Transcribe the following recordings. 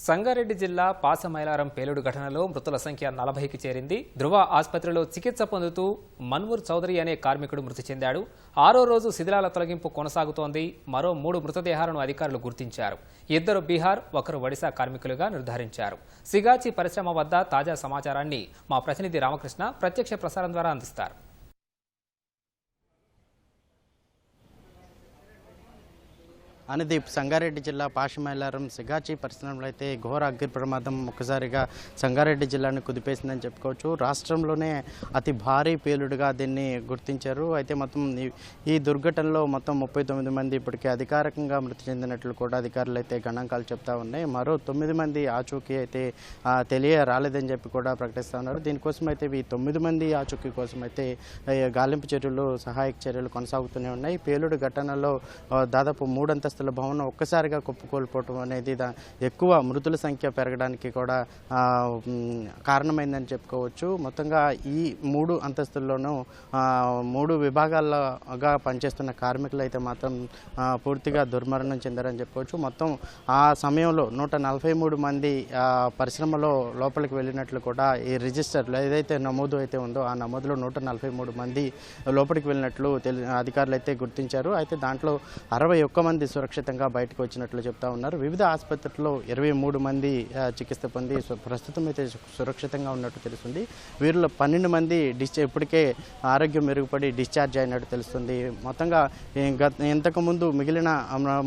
సంగారెడ్డి జిల్లా పాసమైలారం పేలుడు ఘటనలో మృతుల సంఖ్య 40కి చేరింది. ధృవ ఆసుపత్రిలో చికిత్స పొందుతూ మన్వూర్ చౌదరి అనే కార్మికుడు మృతి చెందాడు. 6వ రోజు శిథిలాల తొలగింపు కొనసాగుతోంది. మరో 3 మృతదేహాలను అధికారులు గుర్తించారు. 2 బీహార్, 1 ఒడిశా కార్మికులుగా నిర్ధారించారు. సిగాచి పరిశ్రమ వద్ద తాజా సమాచారాన్ని మా ప్రతినిధి రామకృష్ణ ప్రత్యక్ష ప్రసారం ద్వారా అందిస్తారు. అనుదీప్, సంగారెడ్డి జిల్లా పాషమైలారం సిగాచి పరిశ్రమలో అయితే ఘోర అగ్ని ప్రమాదం ఒక్కసారిగా సంగారెడ్డి జిల్లాను కుదిపేసిందని చెప్పుకోవచ్చు. రాష్ట్రంలోనే అతి భారీ పేలుడుగా దీన్ని గుర్తించారు. అయితే మొత్తం ఈ దుర్ఘటనలో మొత్తం 39 మంది ఇప్పటికే అధికారికంగా మృతి చెందినట్లు కూడా అధికారులు అయితే గణాంకాలు చెప్తా ఉన్నాయి. మరో 9 మంది ఆచూకీ అయితే రాలేదని చెప్పి కూడా ప్రకటిస్తూ ఉన్నారు. దీనికోసం అయితే ఈ 9 మంది ఆచూకీ కోసం అయితే గాలింపు చర్యలు, సహాయక చర్యలు కొనసాగుతూనే ఉన్నాయి. పేలుడు ఘటనలో దాదాపు 3 అంతస్తుల భవనం ఒక్కసారిగా కుప్పకూలిపోవటం అనేది ఎక్కువ మృతుల సంఖ్య పెరగడానికి కూడా కారణమైందని చెప్పుకోవచ్చు. మొత్తంగా ఈ 3 అంతస్తుల్లోనూ 3 విభాగాలుగా పనిచేస్తున్న కార్మికులు అయితే మాత్రం పూర్తిగా దుర్మరణం చెందారని చెప్పుకోవచ్చు. మొత్తం ఆ సమయంలో 143 మంది పరిశ్రమలో లోపలికి వెళ్ళినట్లు కూడా ఈ రిజిస్టర్లో ఏదైతే నమోదు అయితే ఉందో ఆ నమోదులో 143 మంది లోపలికి వెళ్ళినట్లు అధికారులు అయితే గుర్తించారు. అయితే దాంట్లో 61 మంది సురక్షితంగా బయటకు వచ్చినట్లు చెప్తా ఉన్నారు. వివిధ ఆసుపత్రుల్లో 23 మంది చికిత్స పొంది ప్రస్తుతం అయితే సురక్షితంగా ఉన్నట్టు తెలుస్తుంది. వీరిలో 12 మంది ఇప్పటికే ఆరోగ్యం మెరుగుపడి డిశ్చార్జ్ అయినట్టు తెలుస్తుంది. మొత్తంగా ఇంతకుముందు మిగిలిన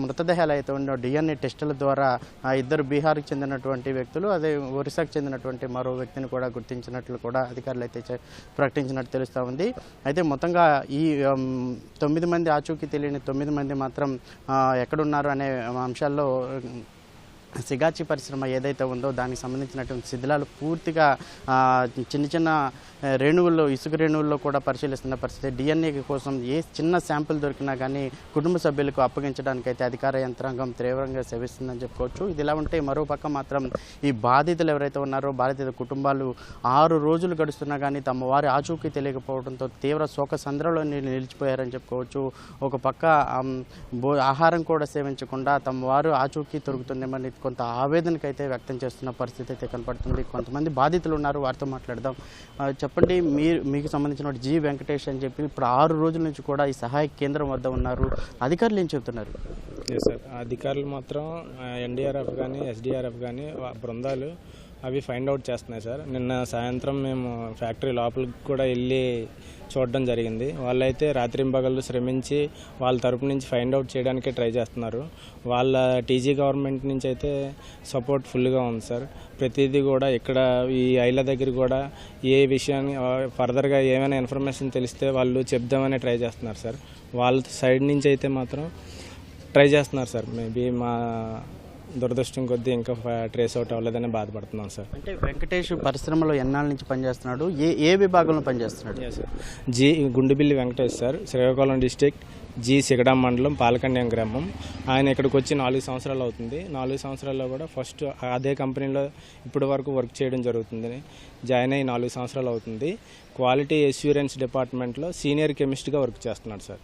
మృతదేహాలు అయితే ఉన్న DNA టెస్టుల ద్వారా 2 బీహార్కి చెందినటువంటి వ్యక్తులు, అదే ఒరిస్సాకు చెందినటువంటి మరో వ్యక్తిని కూడా గుర్తించినట్లు కూడా అధికారులు అయితే ప్రకటించినట్టు తెలుస్తూ ఉంది. అయితే మొత్తంగా ఈ 9 మంది ఆచూకీ తెలియని 9 మంది మాత్రం ఎక్కడున్నారు అనే అంశాల్లో సిగాచి పరిశ్రమ ఏదైతే ఉందో దానికి సంబంధించినటువంటి శిథిలాలు పూర్తిగా చిన్న చిన్న రేణువుల్లో, ఇసుక రేణువుల్లో కూడా పరిశీలిస్తున్న పరిస్థితి. DNA కోసం ఏ చిన్న శాంపుల్ దొరికినా కానీ కుటుంబ సభ్యులకు అప్పగించడానికి అయితే అధికార యంత్రాంగం తీవ్రంగా సేవిస్తుందని చెప్పుకోవచ్చు. ఇది ఇలా ఉంటే మరోపక్క మాత్రం ఈ బాధితులు ఎవరైతే ఉన్నారో బాధిత కుటుంబాలు 6 రోజులు గడుస్తున్నా కానీ తమ వారి ఆచూకీ తెలియకపోవడంతో తీవ్ర శోక సంద్రంలో నిలిచిపోయారని చెప్పుకోవచ్చు. ఒక పక్క ఆహారం కూడా సేవించకుండా తమ వారు ఆచూకీ దొరుకుతుందేమని కొంత ఆవేదనకైతే వ్యక్తం చేస్తున్న పరిస్థితి అయితే కనపడుతుంది. కొంతమంది బాధితులు ఉన్నారు, వారితో మాట్లాడదాం. చెప్పండి, మీకు సంబంధించిన జి వెంకటేష్ అని చెప్పి ఇప్పుడు 6 రోజుల నుంచి కూడా ఈ సహాయ కేంద్రం వద్ద ఉన్నారు. అధికారులు ఏం చెబుతున్నారు? సార్, అధికారులు మాత్రం NDRF కానీ SDRF కానీ బృందాలు అవి ఫైండ్ అవుట్ చేస్తున్నాయి సార్. నిన్న సాయంత్రం మేము ఫ్యాక్టరీ లోపలికి కూడా వెళ్ళి చూడడం జరిగింది. వాళ్ళైతే రాత్రింబగళ్ళు శ్రమించి వాళ్ళ తరపు నుంచి ఫైండ్ అవుట్ చేయడానికే ట్రై చేస్తున్నారు. వాళ్ళ TG గవర్నమెంట్ నుంచి అయితే సపోర్ట్ ఫుల్గా ఉంది సార్. ప్రతిదీ కూడా ఇక్కడ ఈ ఐల దగ్గర కూడా ఏ విషయాన్ని ఫర్దర్గా ఏమైనా ఇన్ఫర్మేషన్ తెలిస్తే వాళ్ళు చెప్దామని ట్రై చేస్తున్నారు సార్. వాళ్ళ సైడ్ నుంచి అయితే మాత్రం ట్రై చేస్తున్నారు సార్. మేబీ మా దురదృష్టం కొద్దీ ఇంకా ట్రేస్ అవుట్ అవ్వలేదని బాధపడుతున్నాం సార్. అంటే వెంకటేష్ పరిశ్రమలో ఎన్నాళ్ళ నుంచి పనిచేస్తున్నాడు? ఏ విభాగంలో పనిచేస్తున్నాడు? Sir, G Gundubilli Venkatesh sir, Srikakulam district, G Sigadam మండలం, పాలకన్యం గ్రామం. ఆయన ఇక్కడికి వచ్చి 4 సంవత్సరాలు అవుతుంది. 4 సంవత్సరాల్లో కూడా ఫస్ట్ అదే కంపెనీలో ఇప్పటి వరకు వర్క్ చేయడం జరుగుతుంది. జాయిన్ అయ్యి 4 సంవత్సరాలు అవుతుంది. క్వాలిటీ అష్యూరెన్స్ డిపార్ట్మెంట్లో సీనియర్ కెమిస్ట్గా వర్క్ చేస్తున్నాడు సార్.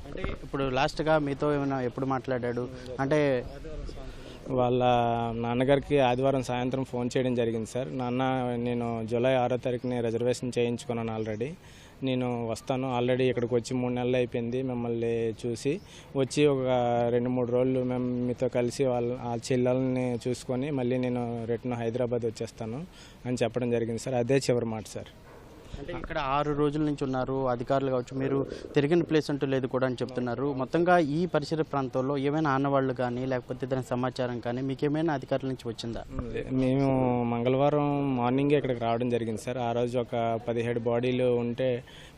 అంటే ఇప్పుడు లాస్ట్గా మీతో ఏమైనా ఎప్పుడు మాట్లాడాడు? అంటే వాళ్ళ నాన్నగారికి ఆదివారం సాయంత్రం ఫోన్ చేయడం జరిగింది సార్. నాన్న, నేను జూలై 6వ తారీఖుని రిజర్వేషన్ చేయించుకున్నాను ఆల్రెడీ. నేను వస్తాను. ఆల్రెడీ ఇక్కడికి వచ్చి 3 నెలలు అయిపోయింది. మిమ్మల్ని చూసి వచ్చి ఒక 2-3 రోజులు మేము మీతో కలిసి ఆ చెల్లెల్ని చూసుకొని మళ్ళీ నేను రిటర్న్ హైదరాబాద్ వచ్చేస్తాను అని చెప్పడం జరిగింది సార్. అదే చివరి మాట సార్. అంటే ఇక్కడ 6 రోజుల నుంచి ఉన్నారు అధికారులు కావచ్చు, మీరు తిరిగిన ప్లేస్ అంటూ లేదు కూడా అని చెప్తున్నారు. మొత్తంగా ఈ పరిసర ప్రాంతంలో ఏమైనా ఆనవాళ్ళు కానీ లేకపోతే దాని సమాచారం కానీ మీకేమైనా అధికారుల నుంచి వచ్చిందా? మేము మంగళవారం మార్నింగే ఇక్కడికి రావడం జరిగింది సార్. ఆ రోజు ఒక 17 బాడీలు ఉంటే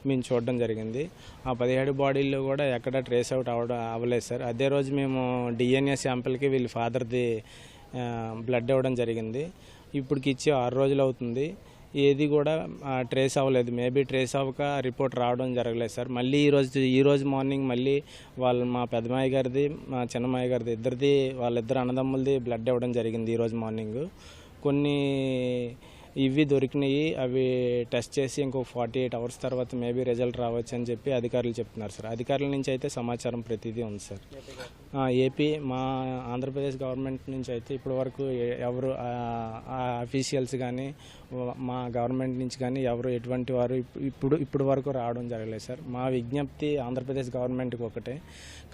మేము చూడడం జరిగింది. ఆ 17 బాడీల్లో కూడా ఎక్కడ ట్రేస్ అవుట్ అవ్వలేదు సార్. అదే రోజు మేము DNA శాంపిల్కి వీళ్ళ ఫాదర్ది బ్లడ్ ఇవ్వడం జరిగింది. ఇప్పటికి ఇచ్చి 6 రోజులు అవుతుంది. ఏది కూడా ట్రేస్ అవ్వలేదు. మేబీ ట్రేస్ అవ్వక రిపోర్ట్ రావడం జరగలేదు సార్. మళ్ళీ ఈరోజు మార్నింగ్ మళ్ళీ మా పెద్దమాయ గారిది, మా చిన్నమాయ గారిది వాళ్ళిద్దరు అన్నదమ్ములది బ్లడ్ ఇవ్వడం జరిగింది ఈరోజు మార్నింగ్. కొన్ని ఇవి దొరికినాయి, అవి టెస్ట్ చేసి ఇంకో 48 అవర్స్ తర్వాత మేబీ రిజల్ట్ రావచ్చు అని చెప్పి అధికారులు చెప్తున్నారు సార్. అధికారుల నుంచి అయితే సమాచారం ప్రతిదీ ఉంది సార్. ఏపీ మా ఆంధ్రప్రదేశ్ గవర్నమెంట్ నుంచి అయితే ఇప్పటి వరకు ఎవరు అఫీషియల్స్ కానీ మా గవర్నమెంట్ నుంచి కానీ ఎవరు ఎటువంటి వారు ఇప్పుడు వరకు రావడం జరగలేదు సార్. మా విజ్ఞప్తి ఆంధ్రప్రదేశ్ గవర్నమెంట్కి ఒకటే,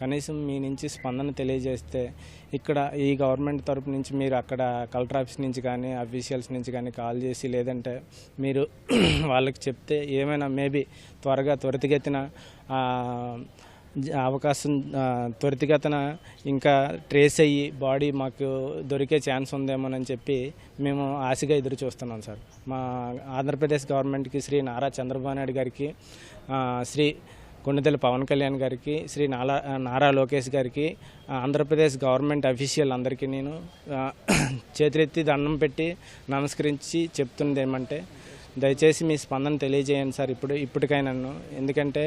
కనీసం మీ నుంచి స్పందన తెలియజేస్తే ఇక్కడ ఈ గవర్నమెంట్ తరపు నుంచి మీరు అక్కడ కలెక్టర్ ఆఫీస్ నుంచి కానీ అఫీషియల్స్ నుంచి కానీ కాల్ చేసి లేదంటే మీరు వాళ్ళకి చెప్తే ఏమైనా మేబీ త్వరితగతిన అవకాశం త్వరితగతిన ఇంకా ట్రేస్ అయ్యి బాడీ మాకు దొరికే ఛాన్స్ ఉందేమోనని చెప్పి మేము ఆశగా ఎదురు చూస్తున్నాం సార్. మా ఆంధ్రప్రదేశ్ గవర్నమెంట్కి శ్రీ నారా చంద్రబాబు నాయుడు గారికి, శ్రీ కొణిదెల పవన్ కళ్యాణ్ గారికి, శ్రీ నారా లోకేష్ గారికి, ఆంధ్రప్రదేశ్ గవర్నమెంట్ అఫీషియల్ అందరికీ నేను చేతులెత్తి దండం పెట్టి నమస్కరించి చెప్తున్నది ఏమంటే దయచేసి మీ స్పందన తెలియజేయండి సార్ ఇప్పటికైనా. ఎందుకంటే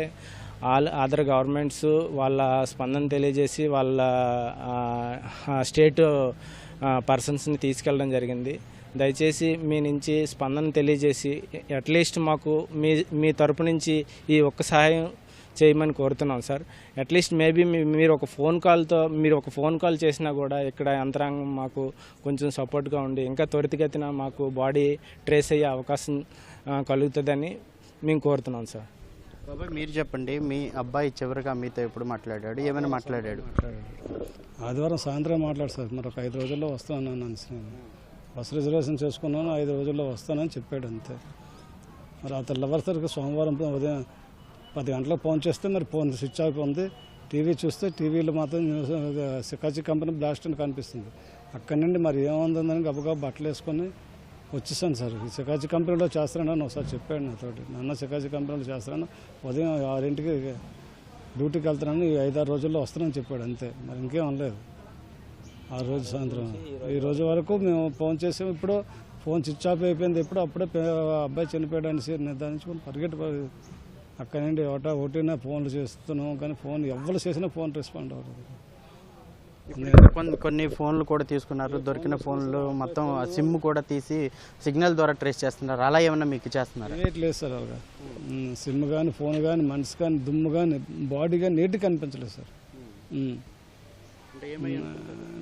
అదర్ గవర్నమెంట్స్ వాళ్ళ స్పందన తెలియజేసి వాళ్ళ స్టేట్ పర్సన్స్ని తీసుకెళ్ళడం జరిగింది. దయచేసి మీ నుంచి స్పందన తెలియజేసి అట్లీస్ట్ మాకు మీ తరపు నుంచి ఈ ఒక్క సహాయం చేయమని కోరుతున్నాం సార్. అట్లీస్ట్ మేబీ మీరు ఒక ఫోన్ కాల్ చేసినా కూడా ఇక్కడ యంత్రాంగం మాకు కొంచెం సపోర్ట్గా ఉండి ఇంకా త్వరితగతిన మాకు బాడీ ట్రేస్ అయ్యే అవకాశం కలుగుతుందని మేము కోరుతున్నాం సార్. బాబాయ్ మీరు చెప్పండి, మీ అబ్బాయి చివరిగా మీతో ఎప్పుడు మాట్లాడాడు, ఏమైనా మాట్లాడాడు? ఆదివారం సాయంత్రం మాట్లాడు సార్. మరి ఒక 5 రోజుల్లో వస్తానన్నాను అని బస్ రిజర్వేషన్ చేసుకున్నాను, 5 రోజుల్లో వస్తానని చెప్పాడు అంతే. మరి ఆ తెల్లవారుసరికి సోమవారం ఉదయం 10 గంటలకు ఫోన్ చేస్తే మరి ఫోన్ స్విచ్ ఆఫ్ ఉంది. టీవీ చూస్తే టీవీలో మాత్రం సికాచి కంపెనీ బ్లాస్ట్ అని కనిపిస్తుంది. అక్కడి నుండి మరి ఏముందని గబగబా బట్టలు వేసుకొని వచ్చేసాను సార్. సికాచి కంపెనీలో చేస్తానని ఒకసారి చెప్పాడు నాతోటి. నాన్న సికాచి కంపెనీలో చేస్తాను, ఉదయం 6ంటికి డ్యూటీకి వెళ్తున్నాను, 5-6 రోజుల్లో వస్తానని చెప్పాడు అంతే. మరి ఇంకేం అనలేదు. ఆ రోజు సాయంత్రం ఈ రోజు వరకు మేము ఫోన్ చేసాము. ఇప్పుడు ఫోన్ స్విచ్ ఆఫ్ అయిపోయింది. అప్పుడే అబ్బాయి చనిపోయాడు అనేసి నిర్ధారించుకొని పరిగెట్టి అక్కడి నుండి ఒకటినా ఫోన్లు చేస్తున్నాం, కానీ ఫోన్ ఎవరు చేసినా ఫోన్ రెస్పాండ్ అవ్వదు. కొన్ని ఫోన్లు కూడా తీసుకున్నారు, దొరికిన ఫోన్లు మొత్తం సిమ్ కూడా తీసి సిగ్నల్ ద్వారా ట్రేస్ చేస్తున్నారు. అలా ఏమన్నా మీకు చేస్తున్నారు? లేదు సార్, అలాగా సిమ్ కానీ ఫోన్ కానీ మనిషి కానీ దుమ్ము కానీ బాడీ కానీ నీట్గా కనిపించలేదు సార్.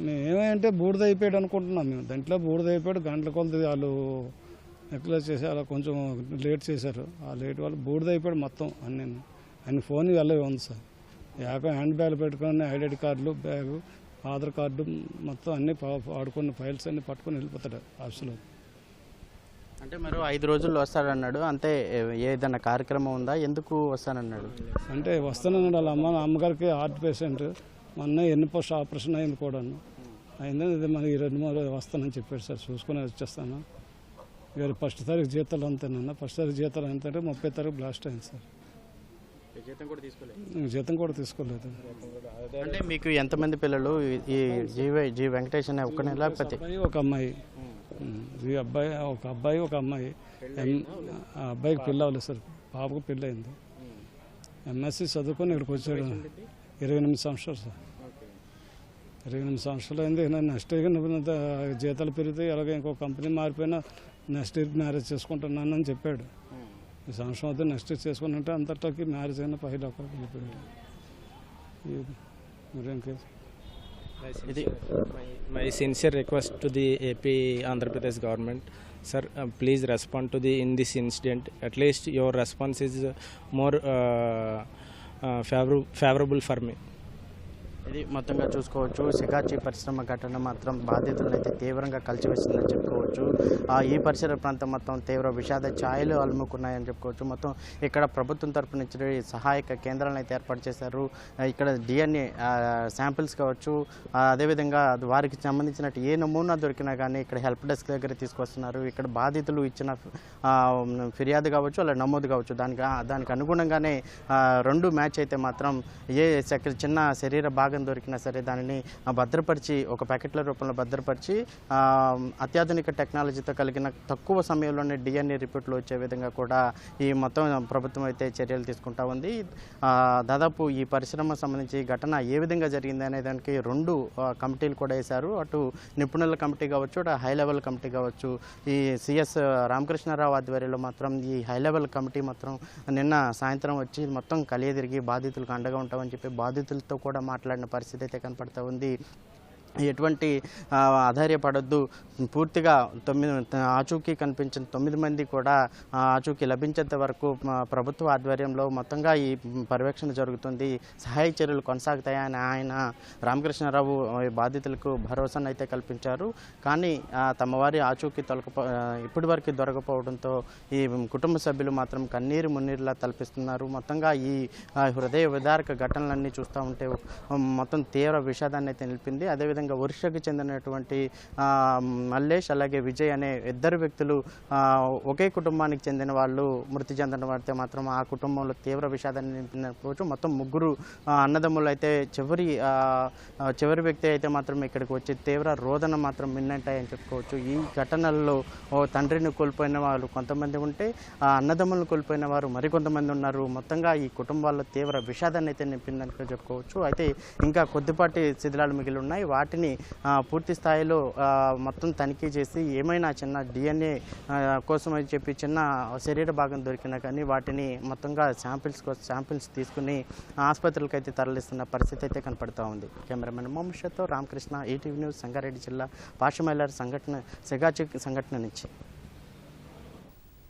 మేము ఏమంటే బూడిద అయిపోయాడు అనుకుంటున్నాం. మేము దాంట్లో బూడిద అయిపోయాడు. గంటల కొలది వాళ్ళు నెక్లెస్ చేసి అలా కొంచెం లేట్ చేశారు. ఆ లేట్ వాళ్ళు బూడిద అయిపోయాడు మొత్తం. అన్ని ఫోన్ వెళ్ళే ఉంది సార్. హ్యాండ్ బ్యాగ్ పెట్టుకొని ఐడెంటిటీ కార్డులు, బ్యాగు, ఆధార్ కార్డు మొత్తం అన్నీ ఆడుకున్న ఫైల్స్ అన్నీ పట్టుకొని వెళ్ళిపోతాడు ఆఫీసులో. అంటే మరి 5 రోజుల్లో వస్తాడన్నాడు. అంతే ఏదైనా కార్యక్రమం ఉందా? ఎందుకు వస్తానన్నాడు? అంటే వస్తానన్నాడు. వాళ్ళ అమ్మగారికి హార్ట్ పేషెంట్, మొన్న ఎన్ని పోస్ట్ ఆపరేషన్ అయింది కూడా అయింది. మనకి 2-3 రోజులు వస్తానని చెప్పాడు సార్. చూసుకొని వచ్చేస్తాను. ఇవాళ 1వ తారీఖు జీతాలు అంతేనన్నా. 1వ తారీఖు జీతాలు ఎంత అంటే 30వ తారీఖు బ్లాస్ట్ అయింది సార్. జీతం కూడా తీసుకోలేదు. అంటే మీకు ఎంతమంది పిల్లలు? ఈ జీ వెంకటేష్ అనే ఒక్కనే లేకపోతే? ఒక అమ్మాయి, ఒక అబ్బాయి ఒక అమ్మాయి. ఆ అబ్బాయికి పెళ్ళి అవ్వలేదు సార్, పాపకు పెళ్ళి అయింది. ఎంఎస్సీ చదువుకొని ఇక్కడికి వచ్చాడు. 28 సంవత్సరాలు సార్. 28 సంవత్సరాలు అయింది. నెక్స్ట్ జీతాలు పెరిగితే అలాగే ఇంకో కంపెనీ మారిపోయినా నెక్స్ట్ ఇయర్ మ్యారేజ్ చేసుకుంటున్నాను అని చెప్పాడు. ఈ సంవత్సరం అయితే నెక్స్ట్ ఇయర్ చేసుకుని ఉంటే అంతటాకి మ్యారేజ్ అయినా పైలో వెళ్ళిపోయాడు. My sincere request to the AP Andhra Pradesh government, sir, please respond in this incident. At least your response is more favorable for me. ఇది మొత్తంగా చూసుకోవచ్చు. సికాచి పరిశ్రమ ఘటన మాత్రం బాధితులను అయితే తీవ్రంగా కలిచివేసిందని చెప్పుకోవచ్చు. ఈ పరిసర ప్రాంతం మొత్తం తీవ్ర విషాద ఛాయలు అలుముకున్నాయని చెప్పుకోవచ్చు. మొత్తం ఇక్కడ ప్రభుత్వం తరపు నుంచి సహాయక కేంద్రాలను అయితే ఏర్పాటు చేశారు. ఇక్కడ DNA శాంపిల్స్ కావచ్చు, అదేవిధంగా వారికి సంబంధించిన ఏ నమూనా దొరికినా కానీ ఇక్కడ హెల్ప్ డెస్క్ దగ్గర తీసుకొస్తున్నారు. ఇక్కడ బాధితులు ఇచ్చిన ఫిర్యాదు కావచ్చు, అలా నమోదు కావచ్చు, దానికి అనుగుణంగానే 2 మ్యాచ్ అయితే మాత్రం చిన్న శరీర భాగ భాగం దొరికినా సరే దానిని భద్రపరిచి ఒక ప్యాకెట్ల రూపంలో భద్రపరిచి అత్యాధునిక టెక్నాలజీతో కలిగిన తక్కువ సమయంలోనే DNA రిపోర్ట్లు వచ్చే విధంగా కూడా ఈ మొత్తం ప్రభుత్వం అయితే చర్యలు తీసుకుంటా ఉంది. దాదాపు ఈ పరిశ్రమకు సంబంధించి ఘటన ఏ విధంగా జరిగింది అనే దానికి 2 కమిటీలు కూడా వేశారు. అటు నిపుణుల కమిటీ కావచ్చు, అటు హై లెవెల్ కమిటీ కావచ్చు. ఈ సిఎస్ రామకృష్ణారావు ఆధ్వర్యంలో మాత్రం ఈ హై లెవెల్ కమిటీ మాత్రం నిన్న సాయంత్రం వచ్చి మొత్తం కలియదిరిగి బాధితులకు అండగా ఉంటామని చెప్పి బాధితులతో కూడా మాట్లాడిన పరిస్థితి అయితే కనపడతా ఉంది. ఎటువంటి ఆధార్యపడద్దు, పూర్తిగా ఆచూకీ కనిపించిన 9 మంది కూడా ఆచూకీ లభించేంత వరకు ప్రభుత్వ ఆధ్వర్యంలో మొత్తంగా ఈ పర్యవేక్షణ జరుగుతుంది, సహాయ చర్యలు కొనసాగుతాయని ఆయన రామకృష్ణారావు బాధితులకు భరోసాను అయితే కల్పించారు. కానీ తమ వారి ఆచూకీ ఇప్పటి వరకు దొరకపోవడంతో ఈ కుటుంబ సభ్యులు మాత్రం కన్నీరు మున్నీరులా తలపిస్తున్నారు. మొత్తంగా ఈ హృదయ విదారక ఘటనలన్నీ చూస్తూ ఉంటే మొత్తం తీవ్ర విషాదాన్ని అయితే నిలిపింది. అదేవిధంగా ఒరిస్సాకు చెందినటువంటి మల్లేష్ అలాగే విజయ్ అనే 2 వ్యక్తులు ఒకే కుటుంబానికి చెందిన వాళ్ళు మృతి చెందిన వాడితే మాత్రం ఆ కుటుంబంలో తీవ్ర విషాదాన్ని నింపినప్పుడు మొత్తం 3 అన్నదమ్ములు అయితే చివరి వ్యక్తి అయితే మాత్రం ఇక్కడికి వచ్చి తీవ్ర రోదన మాత్రం మిన్నంటాయని చెప్పుకోవచ్చు. ఈ ఘటనల్లో తండ్రిని కోల్పోయిన వాళ్ళు కొంతమంది ఉంటే అన్నదమ్ములను కోల్పోయిన వారు మరికొంతమంది ఉన్నారు. మొత్తంగా ఈ కుటుంబాల్లో తీవ్ర విషాదాన్ని అయితే నింపిందని చెప్పుకోవచ్చు. అయితే ఇంకా కొద్దిపాటి శిథిలాలు మిగిలి ఉన్నాయి. వాటిని పూర్తి స్థాయిలో మొత్తం తనిఖీ చేసి ఏమైనా చిన్న DNA కోసం అని చెప్పి చిన్న శరీర భాగం దొరికినా కానీ వాటిని మొత్తంగా శాంపిల్స్ తీసుకుని ఆసుపత్రులకు అయితే తరలిస్తున్న పరిస్థితి అయితే కనపడుతూ ఉంది. కెమెరామెన్ మొహమ్మద్తో రామకృష్ణ, ఈటీవీ న్యూస్, సంగారెడ్డి జిల్లా పాషమైలార్ సంఘటన సెగాచి సంఘటన నుంచి.